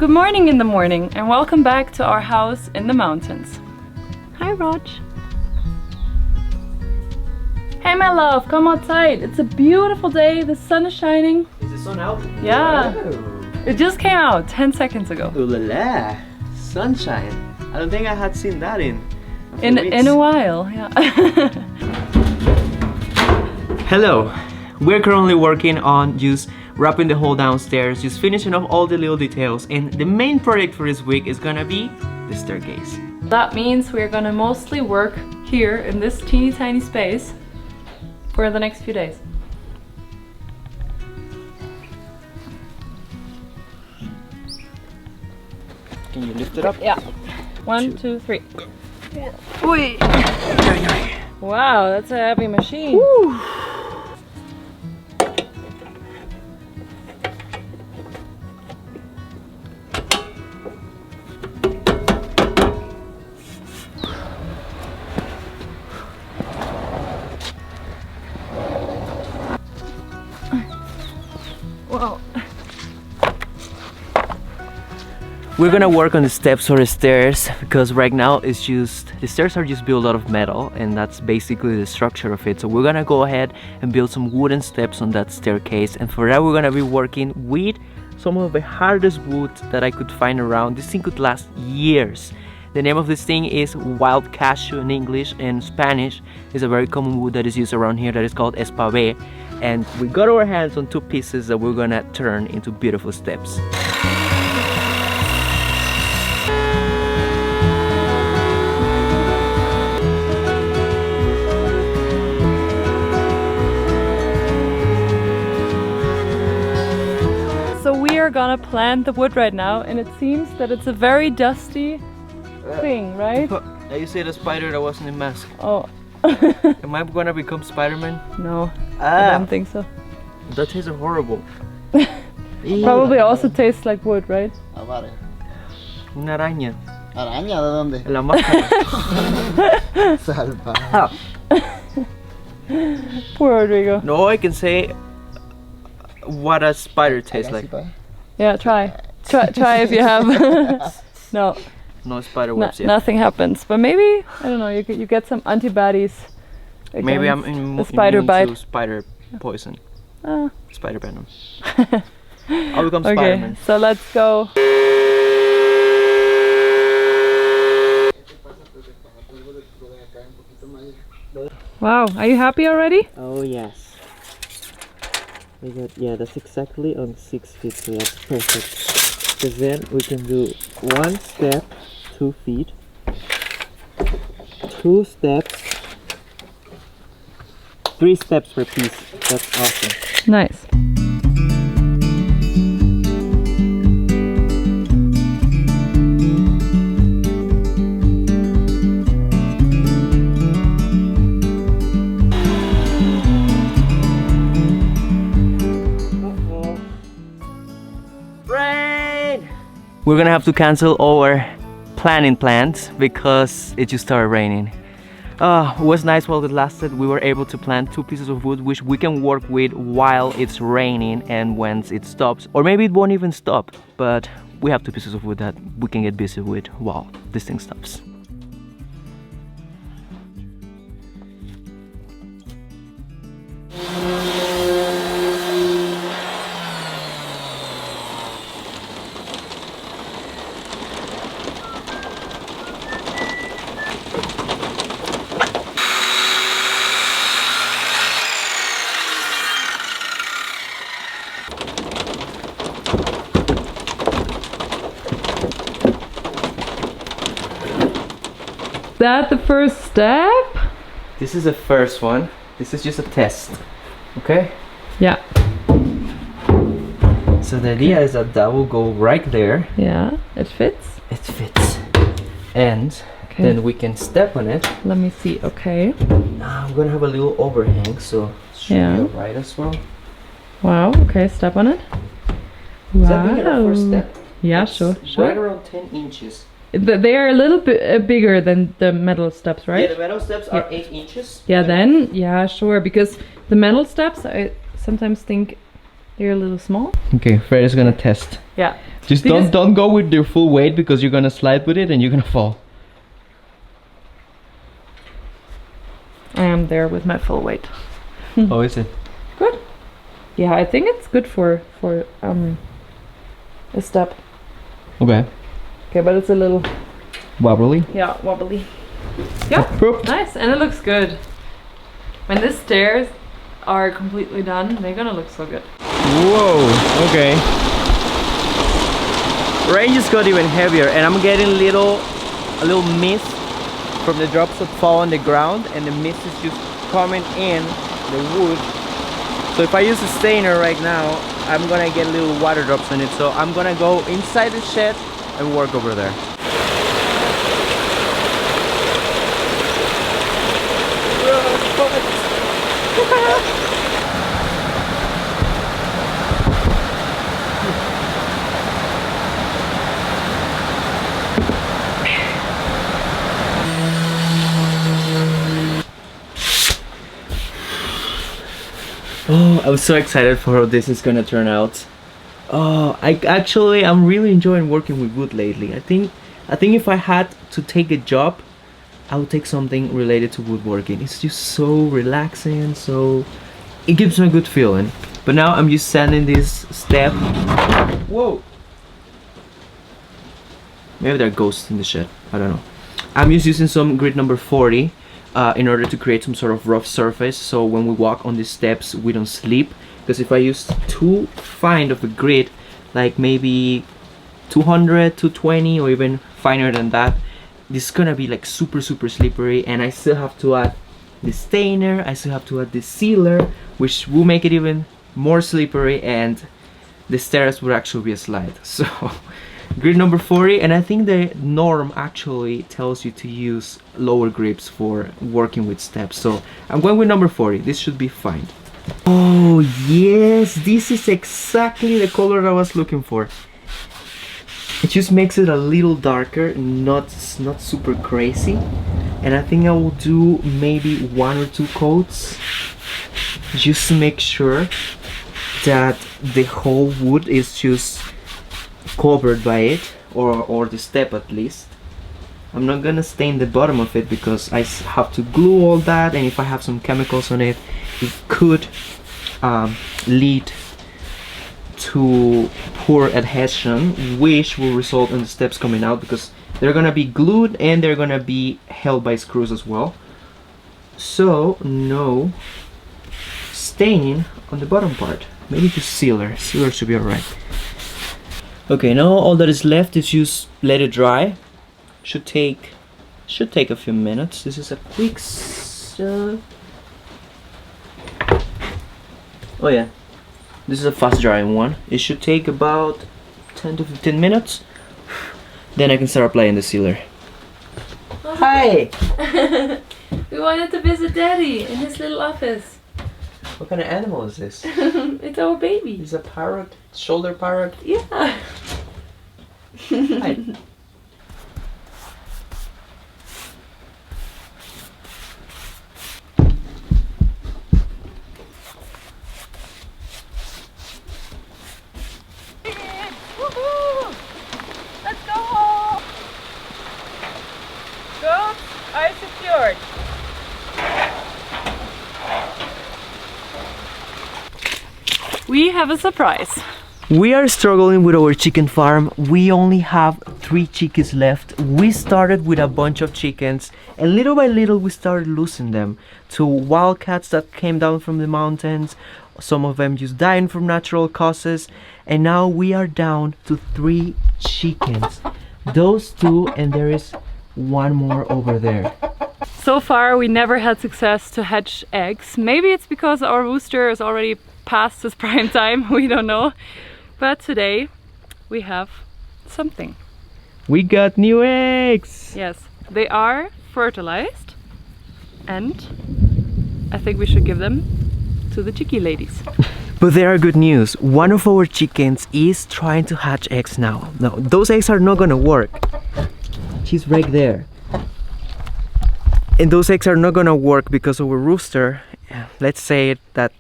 Good morning in the morning and welcome back to our house in the mountains. Hi Rog. Hey my love, come outside. It's a beautiful day, the sun is shining. Is the sun out? Yeah. Whoa. It just came out 10 seconds ago. Ooh la la. Sunshine. I don't think I had seen that in a while, yeah. Hello. We're currently working on just wrapping the whole downstairs, just finishing off all the little details, and the main project for this week is gonna be the staircase. That means we're gonna mostly work here in this teeny tiny space for the next few days. Can you lift it up? Yeah. 1, 2, 3. Oi. Wow, that's a heavy machine. Woo. Wow. We're gonna work on the steps or the stairs because right now it's just the stairs are just built out of metal and that's basically the structure of it. So we're gonna go ahead and build some wooden steps on that staircase, and for that we're gonna be working with some of the hardest wood that I could find around. This thing could last years. The name of this thing is wild cashew in English, and Spanish is a very common wood that is used around here that is called espave. And we got our hands on two pieces that we're gonna turn into beautiful steps. So we are gonna plant the wood right now, and it seems that it's a very dusty thing, right? You say the spider that wasn't in mask. Oh. Am I gonna become Spider-Man? No, I don't think so. That tastes horrible. Probably also tastes like wood, right? Una araña. ¿Araña de dónde? La máscara. Salvaje. Poor Rodrigo. No, I can say what a spider tastes like. Yeah, try if you have. No. No spider webs yet. Nothing happens, but maybe I don't know. You get some antibodies. Maybe I'm a spider bite. to spider poison. Spider venom. I'll become Okay, Spider-Man. so let's go. Wow, are you happy already? Oh yes. We got, yeah, that's exactly on 6 feet, so that's perfect. Because then we can do 1 step, 2 feet, 2 steps, 3 steps per piece. That's awesome. Nice. Rain! We're gonna have to cancel our planning plans because it just started raining. It was nice while it lasted. We were able to plant 2 pieces of wood which we can work with while it's raining and once it stops, or maybe it won't even stop, but we have 2 pieces of wood that we can get busy with while this thing stops. That the first step? This is the first one. This is just a test. Okay? Yeah. So the idea is that that will go right there. Yeah, it fits. It fits. And then we can step on it. Let me see. Okay. Now I'm gonna have a little overhang, so it should be alright as well. Wow. Okay, step on it. Is that big enough for a step? Yeah, It's sure. right around 10 inches. They are a little bit bigger than the metal steps, right? Yeah, the metal steps are 8 inches. Yeah, then, yeah, sure. Because the metal steps, I sometimes think They're a little small. Okay, Fred is gonna test. Yeah. Just don't go with your full weight because you're gonna slide with it and you're gonna fall. I am there with my full weight. Oh, is it? Good. Yeah, I think it's good for a step. Okay. Okay, but it's a little Wobbly. yeah wobbly. Yeah, Approved. nice, and it looks good. When the stairs are completely done, they're gonna look so good. Whoa. Okay. Rain just got even heavier, and I'm getting a little mist from the drops that fall on the ground, and the mist is just coming in the wood. So if I use a stainer right now, I'm gonna get little water drops on it. So I'm gonna go inside the shed and work over there. Oh, I'm so excited for how this is gonna turn out. Oh, I'm really enjoying working with wood lately. I think if I had to take a job, I would take something related to woodworking. It's just so relaxing, so it gives me a good feeling. But now I'm just sanding this step. Whoa! Maybe there are ghosts in the shed. I don't know. I'm just using some grit number 40 in order to create some sort of rough surface, so when we walk on these steps we don't slip. Because if I use too fine of a grit, like maybe 200, 220, or even finer than that, this is gonna be like super slippery, and I still have to add the stainer, I still have to add the sealer, which will make it even more slippery, and the stairs would actually be a slide. So grit number 40, and I think the norm actually tells you to use lower grips for working with steps. So I'm going with number 40. This should be fine. Oh yes, this is exactly the color I was looking for. It just makes it a little darker, not super crazy. And I think I will do maybe 1 or 2 coats just to make sure that the whole wood is just covered by it, or the step at least. I'm not gonna stain the bottom of it because I have to glue all that, and if I have some chemicals on it, it could lead to poor adhesion, which will result in the steps coming out, because they're gonna be glued and they're gonna be held by screws as well. So no staining on the bottom part. Maybe just sealer should be alright. Okay, now all that is left is just let it dry. Should take a few minutes. This is a quick oh yeah, this is a fast drying one. It should take about 10 to 15 minutes. Then I can start applying the sealer. Oh, hi! We wanted to visit Daddy in his little office. What kind of animal is this? It's our baby. It's a parrot, shoulder parrot. Yeah. Hi. Let's go! Goats are secured. We have a surprise. We are struggling with our chicken farm. We only have 3 chickens left. We started with a bunch of chickens, and little by little we started losing them to wildcats that came down from the mountains. Some of them just dying from natural causes, and now we are down to 3 chickens. Those 2, and there is 1 more over there. So far we never had success to hatch eggs. Maybe it's because our rooster is already past his prime time, we don't know. But today we have something. We got new eggs! Yes, they are fertilized, and I think we should give them to the chickie ladies. But there are good news. One of our chickens is trying to hatch eggs now. No, those eggs are not gonna work. She's right there. And those eggs are not gonna work because our rooster, let's say that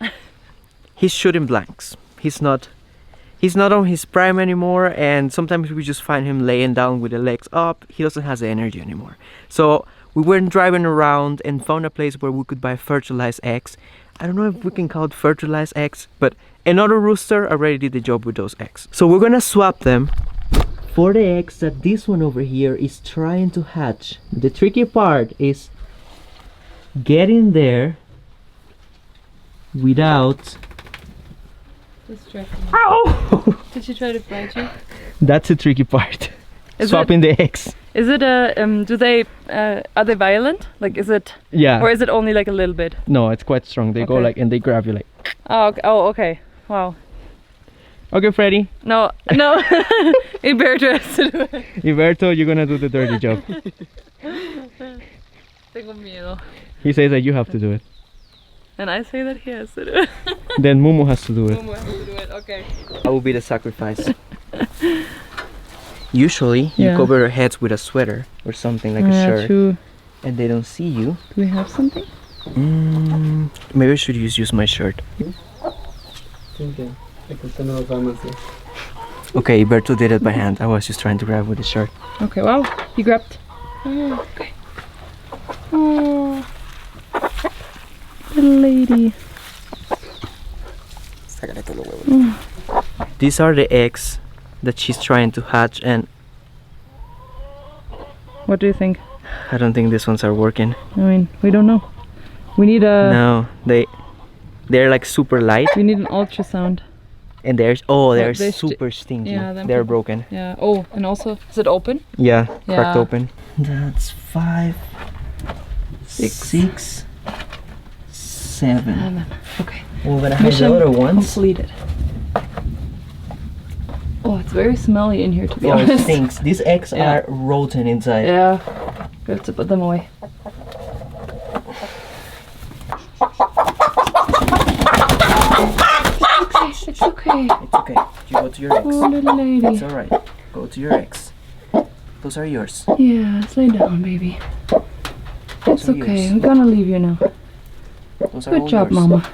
he's shooting blanks. he's not on his prime anymore, and sometimes we just find him laying down with the legs up. He doesn't have the energy anymore. So we went driving around and found a place where we could buy fertilized eggs. I don't know if we can call it fertilized eggs, but another rooster already did the job with those eggs. So we're gonna swap them for the eggs that this one over here is trying to hatch. The tricky part is getting there without... Ow! Did she try to bite you? That's the tricky part. Swapping the eggs. Is it a do they are they violent? Like, is it? Yeah. Or is it only like a little bit? No, it's quite strong. They go Okay. like, and they grab you like. Oh, okay. Oh, okay. Wow. Okay, Freddy. No, no. Iberto has to do it. Iberto, you're gonna do the dirty job. Tengo miedo. He says that you have to do it. And I say that he has to do it. Then Mumu has to do it. Momo has to do it. Okay. I will be the sacrifice. Usually, you Yeah. cover your heads with a sweater or something like a shirt, True. and they don't see you. Do we have something? Maybe I should use my shirt. Okay, Iberto did it by hand. I was just trying to grab with the shirt. Okay. Wow. He grabbed. Oh, okay. Oh. Little lady. These are the eggs that she's trying to hatch, and What do you think? I don't think these ones are working. I mean, we don't know. We need a. No, they're like super light, We need an ultrasound. and they're they're super stingy. yeah, them they're people- broken. Yeah. Oh, and also, is it open? Yeah, cracked Yeah. open. That's 5, 6, 7. Okay. We're gonna have Mission the other ones. completed. Oh, it's very smelly in here, to be Oh, it honest. stinks. These eggs Yeah. are rotten inside. Yeah. We have to put them away. It's okay. It's okay. You go to your eggs. Oh, little lady. It's alright. Go to your eggs. Those are yours. Yeah, let's lay down, baby. It's are okay. yours. I'm gonna leave you now. Those are Good all job, yours. Mama.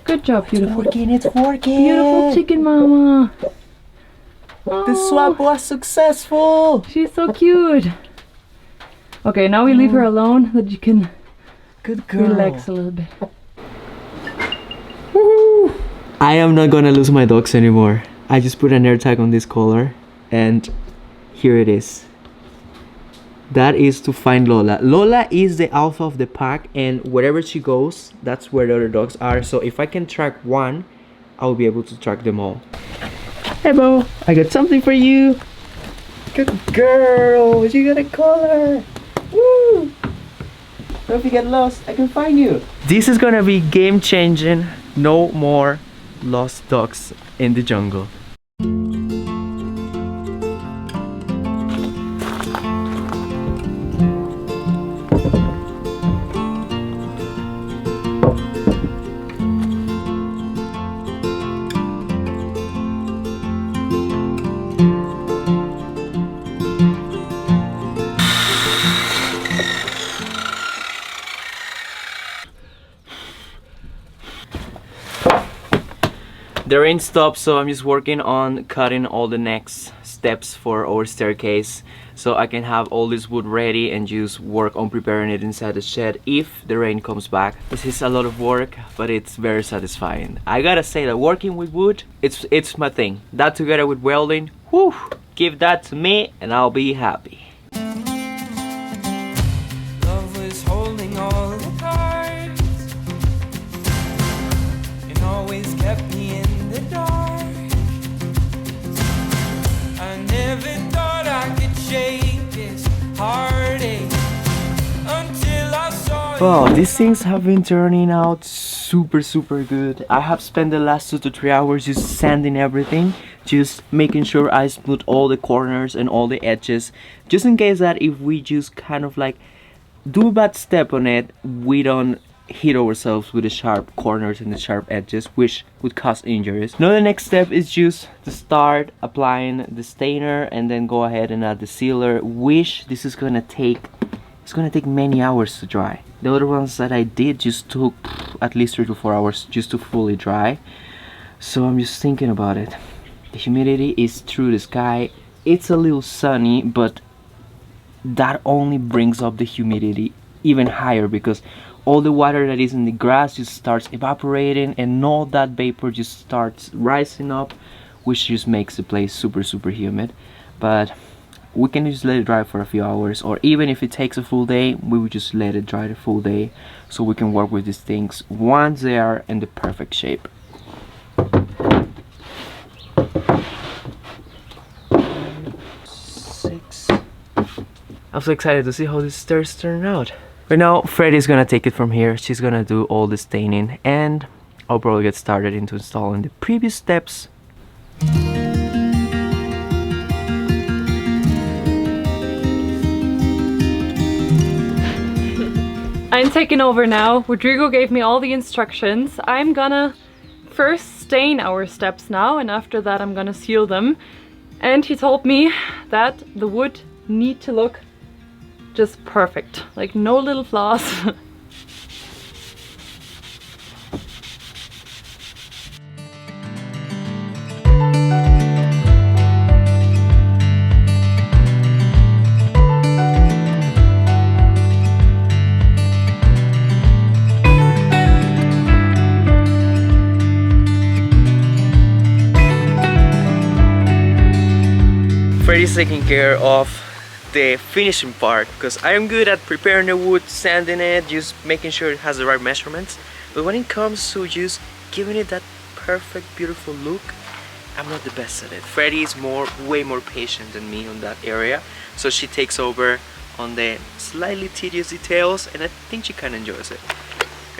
Good job, beautiful. It's working. Beautiful chicken, Mama. The swap was successful. She's so cute. Okay, now we leave her alone, that you can Good girl. relax a little bit. I am not gonna lose my dogs anymore. I just put an air tag on this collar, and here it is. That is to find Lola. Lola is the alpha of the pack, and wherever she goes, that's where the other dogs are. So if I can track one, I'll be able to track them all. Hey Bo, I got something for you. Good girl, you got a collar. Woo! So if you get lost, I can find you. This is gonna be game changing. No more lost dogs in the jungle. The rain stopped, so I'm just working on cutting all the next steps for our staircase so I can have all this wood ready and just work on preparing it inside the shed if the rain comes back. This is a lot of work, but it's very satisfying. I gotta say that working with wood, it's my thing. That together with welding, whew, give that to me and I'll be happy. Love was holding all the cards and always kept me in the dark. I never thought I could shake this heartache until I saw you. Wow, these things have been turning out super good. I have spent the last 2 to 3 hours just sanding everything, just making sure I smooth all the corners and all the edges, just in case that if we just kind of like do a bad step on it, we don't hit ourselves with the sharp corners and the sharp edges, which would cause injuries. Now the next step is just to start applying the stainer and then go ahead and add the sealer, which this is gonna take, it's gonna take many hours to dry. The other ones that I did just took at least 3 to 4 hours just to fully dry. So I'm just thinking about it. The humidity is through the sky. It's a little sunny, but that only brings up the humidity even higher, because all the water that is in the grass just starts evaporating and all that vapor just starts rising up, which just makes the place super humid. But we can just let it dry for a few hours, or even if it takes a full day, we would just let it dry the full day so we can work with these things once they are in the perfect shape. I'm so excited to see how these stairs turn out. But now Freddie's gonna take it from here. She's gonna do all the staining, and I'll probably get started into installing the previous steps. I'm taking over now. Rodrigo gave me all the instructions. I'm gonna first stain our steps now, and after that I'm gonna seal them. And he told me that the wood need to look just perfect, like no little flaws. Freddie's taking care of the finishing part, because I am good at preparing the wood, sanding it, just making sure it has the right measurements. But when it comes to just giving it that perfect, beautiful look, I'm not the best at it. Freddie is way more patient than me on that area, so she takes over on the slightly tedious details, and I think she kind of enjoys it.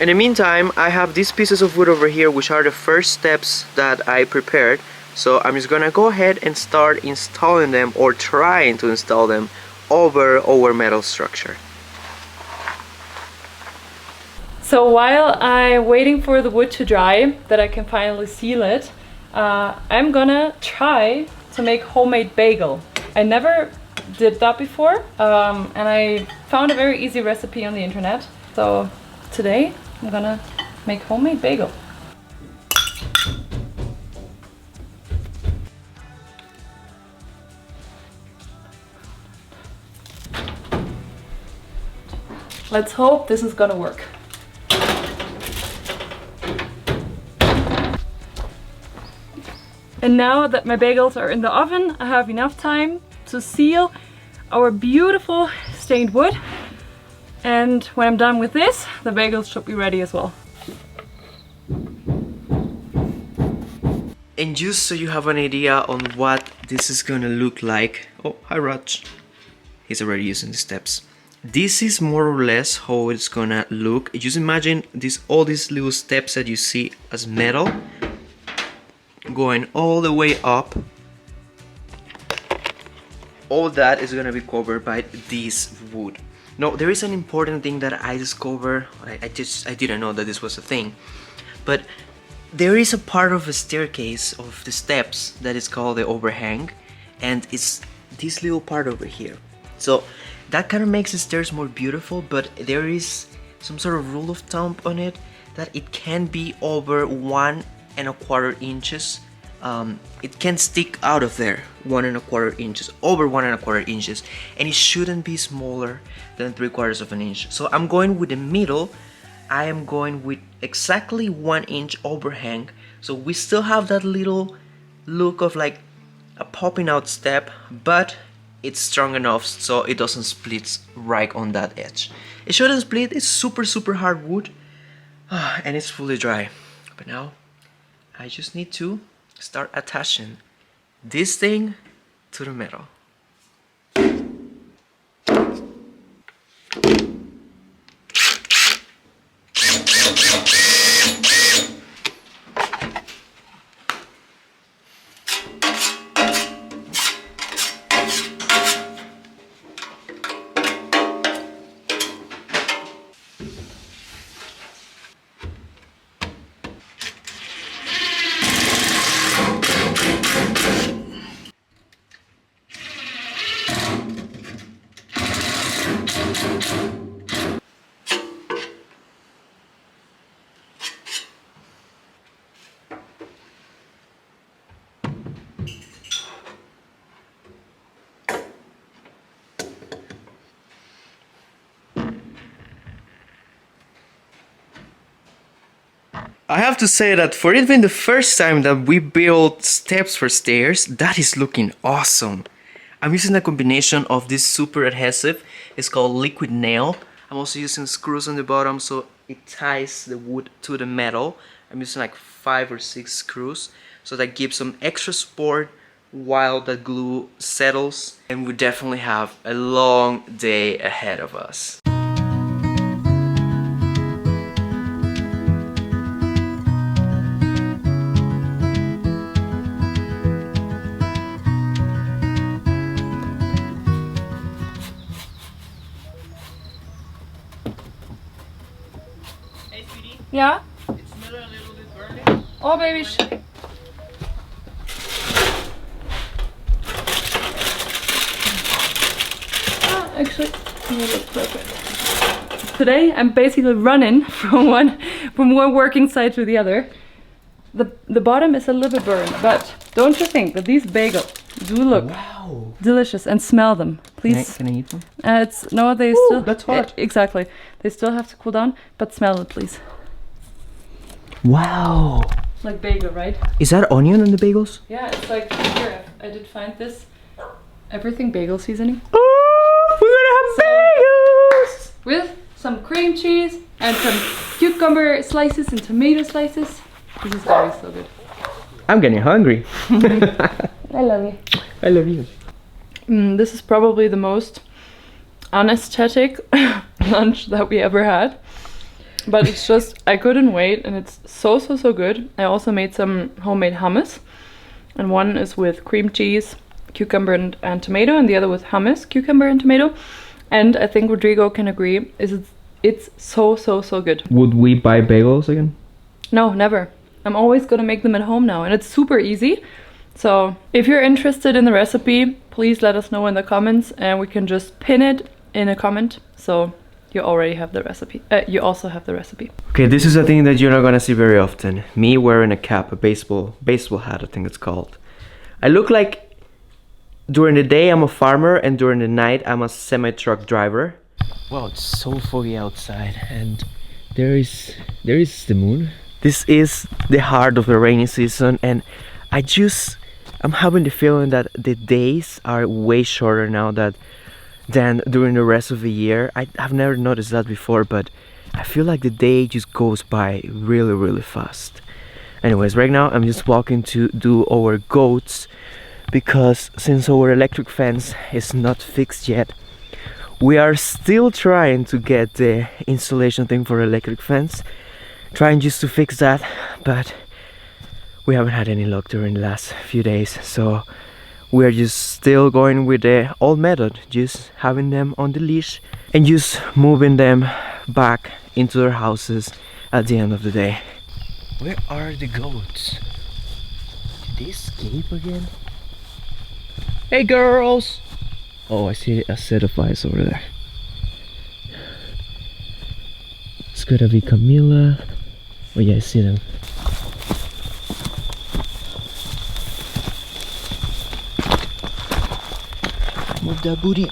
In the meantime, I have these pieces of wood over here, which are the first steps that I prepared. So I'm just gonna go ahead and start installing them, or trying to install them, over our metal structure. So while I'm waiting for the wood to dry, that I can finally seal it, I'm gonna try to make homemade bagel. I never did that before, and I found a very easy recipe on the internet. So today I'm gonna make homemade bagel. Let's hope this is gonna work. And now that my bagels are in the oven, I have enough time to seal our beautiful stained wood. And when I'm done with this, the bagels should be ready as well. And just so you have an idea on what this is gonna look like. Oh, hi Raj. He's already using the steps. This is more or less how it's gonna look. Just imagine all these little steps that you see as metal going all the way up. All that is gonna be covered by this wood. Now there is an important thing that I discovered. I didn't know that this was a thing, but there is a part of a staircase of the steps that is called the overhang, and it's this little part over here. So that kind of makes the stairs more beautiful, but there is some sort of rule of thumb on it that it can be over 1¼ inches. It can stick out of there 1¼ inches, over 1¼ inches, and it shouldn't be smaller than 3/4 of an inch. So I'm going with the middle. I am going with exactly 1 inch overhang, so we still have that little look of like a popping out step, but it's strong enough so it doesn't split right on that edge. It shouldn't split. It's super hard wood, and it's fully dry. But now I just need to start attaching this thing to the metal. I have to say that for it being the first time that we built steps for stairs, that is looking awesome. I'm using a combination of this super adhesive, it's called liquid nail. I'm also using screws on the bottom so it ties the wood to the metal. I'm using like 5 or 6 screws, so that gives some extra support while the glue settles. And we definitely have a long day ahead of us. Yeah? It's still a little bit burning. Oh, baby. Actually, it looks perfect. Today, I'm basically running from one working side to the other. The bottom is a little bit burned, but don't you think that these bagels do look delicious? And smell them, please. Can I eat them? They Ooh, still. that's hot. Exactly. They still have to cool down, but smell it, please. Wow. Like bagel, right? Is that onion on the bagels? Yeah, it's like here. I did find this. Everything bagel seasoning. Oh, we're gonna have bagels! With some cream cheese and some cucumber slices and tomato slices. This is very so good. I'm getting hungry. I love you. I love you. This is probably the most unaesthetic lunch that we ever had. But it's just, I couldn't wait, and it's so good. I also made some homemade hummus, and one is with cream cheese, cucumber and tomato, and the other with hummus, cucumber and tomato. And I think Rodrigo can agree, it's so good. Would we buy bagels again? No, never. I'm always gonna make them at home now, and it's super easy. So if you're interested in the recipe, please let us know in the comments, and we can just pin it in a comment. So you already have the recipe. You also have the recipe. Okay, this is a thing that you're not gonna see very often. Me wearing a cap, a baseball hat, I think it's called. I look like during the day I'm a farmer, and during the night I'm a semi-truck driver. Wow, it's so foggy outside, and there is the moon. This is the heart of the rainy season, and I'm having the feeling that the days are way shorter now than during the rest of the year. I've never noticed that before, but I feel like the day just goes by really fast. Anyways, right now I'm just walking to do our goats, because since our electric fence is not fixed yet, we are still trying to get the installation thing for electric fence, trying just to fix that, but we haven't had any luck during the last few days, so we're just still going with the old method, just having them on the leash and just moving them back into their houses at the end of the day. Where are the goats? Did they escape again? Hey girls! Oh, I see a set of eyes over there. It's gonna be Camila. Oh yeah, I see them. Move that booty.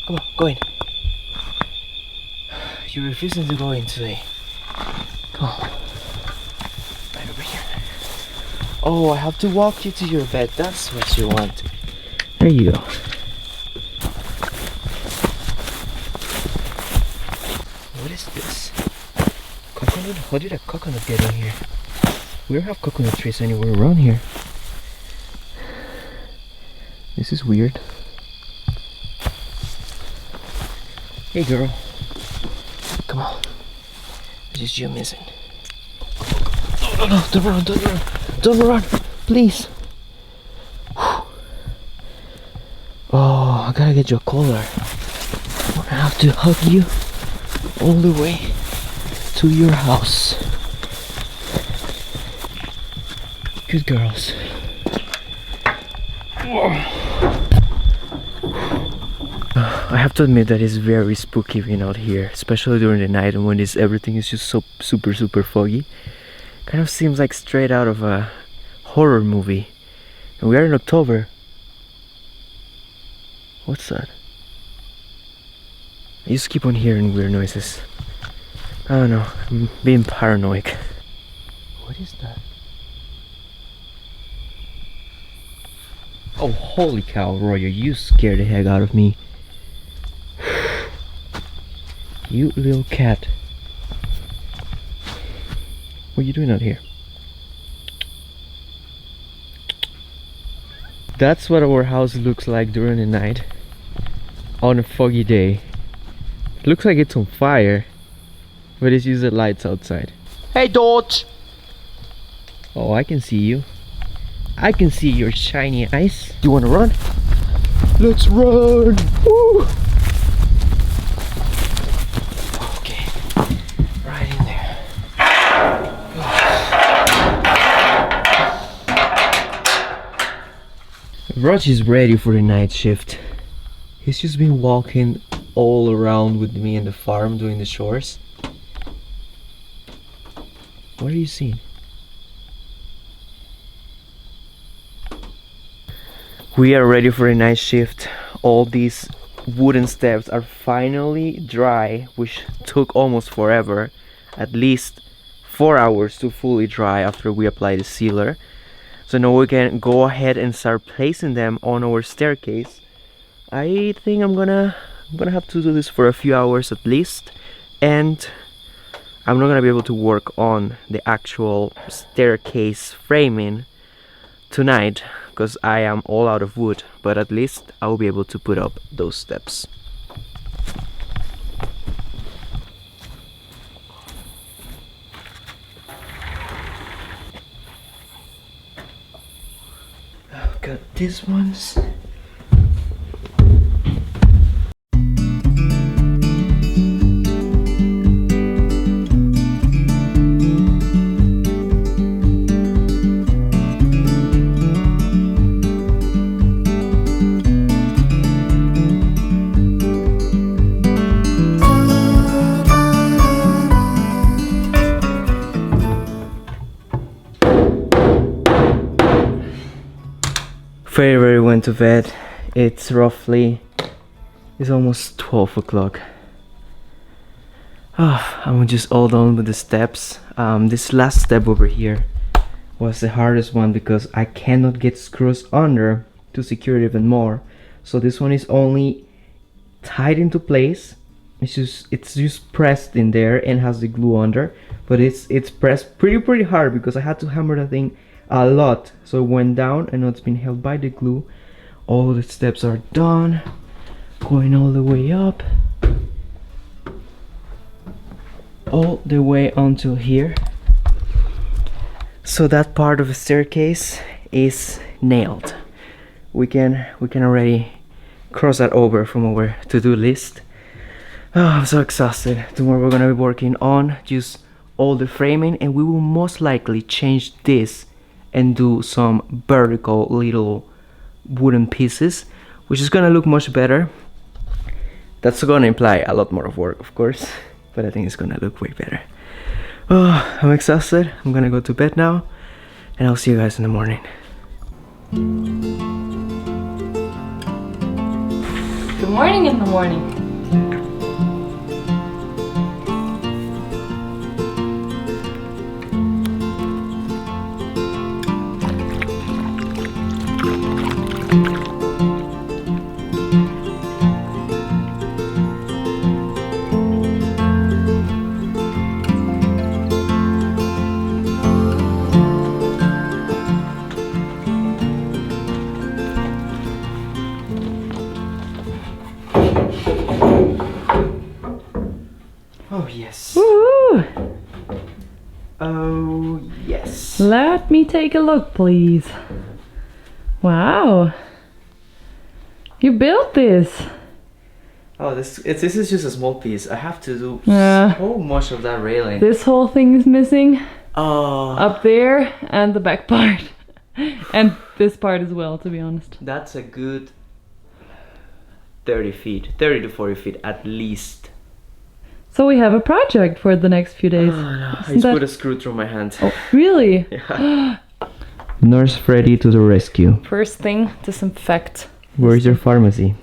Come on, go in. You're refusing to go in today. Come on. Right over here. Oh, I have to walk you to your bed. That's what you want. There you go. What is this? Coconut? How did a coconut get in here? We don't have coconut trees anywhere around here. This is weird. Hey girl. Come on. It's just you missing. No, don't run, don't run. Don't run, please. Whew. Oh, I gotta get you a collar. I'm gonna have to hug you all the way to your house. Good girls. I have to admit that it's very spooky being out here, especially during the night and when everything is just so super foggy. Kind of seems like straight out of a horror movie. And we are in October. What's that? I just keep on hearing weird noises. I don't know, I'm being paranoid. What is that? Oh, holy cow, Roger, you scared the heck out of me. You little cat. What are you doing out here? That's what our house looks like during the night on a foggy day. It looks like it's on fire, but it's just the lights outside. Hey Dodge! Oh, I can see you. I can see your shiny eyes. You wanna run? Let's run! Woo! Okay, right in there. Raj is ready for the night shift. He's just been walking all around with me in the farm doing the chores. What are you seeing? We are ready for a night shift. All these wooden steps are finally dry, which took almost forever. At least 4 hours to fully dry after we apply the sealer. So now we can go ahead and start placing them on our staircase. I think I'm gonna have to do this for a few hours at least, and I'm not gonna be able to work on the actual staircase framing tonight because I am all out of wood, but at least I will be able to put up those steps. I've got these ones. February went to bed. It's almost 12 o'clock. I'm just all done with the steps. This last step over here was the hardest one because I cannot get screws under to secure it even more. So this one is only tied into place. It's just pressed in there and has the glue under, but it's pressed pretty hard because I had to hammer the thing a lot, so it went down and now it's been held by the glue. All the steps are done, going all the way up, all the way until here. So that part of the staircase is nailed. We can already cross that over from our to-do list. I'm so exhausted. Tomorrow we're gonna be working on just all the framing, and we will most likely change this and do some vertical little wooden pieces, which is gonna look much better. That's gonna imply a lot more of work, of course, but I think it's gonna look way better. I'm exhausted. I'm gonna go to bed now, and I'll see you guys in the morning. Good morning in the morning. Oh yes. Woo! Oh yes. Let me take a look, please. Wow. You built this. Oh, this is just a small piece. I have to do Yeah. so much of that railing. This whole thing is missing. Oh, Up there and the back part. And this part as well, to be honest. that's a good 30 feet, 30 to 40 feet at least. So we have a project for the next few days. Oh, no. I Isn't just that- put a screw through my hand. Oh, really? Yeah. Nurse Freddy to the rescue. First thing, disinfect. Where is your pharmacy?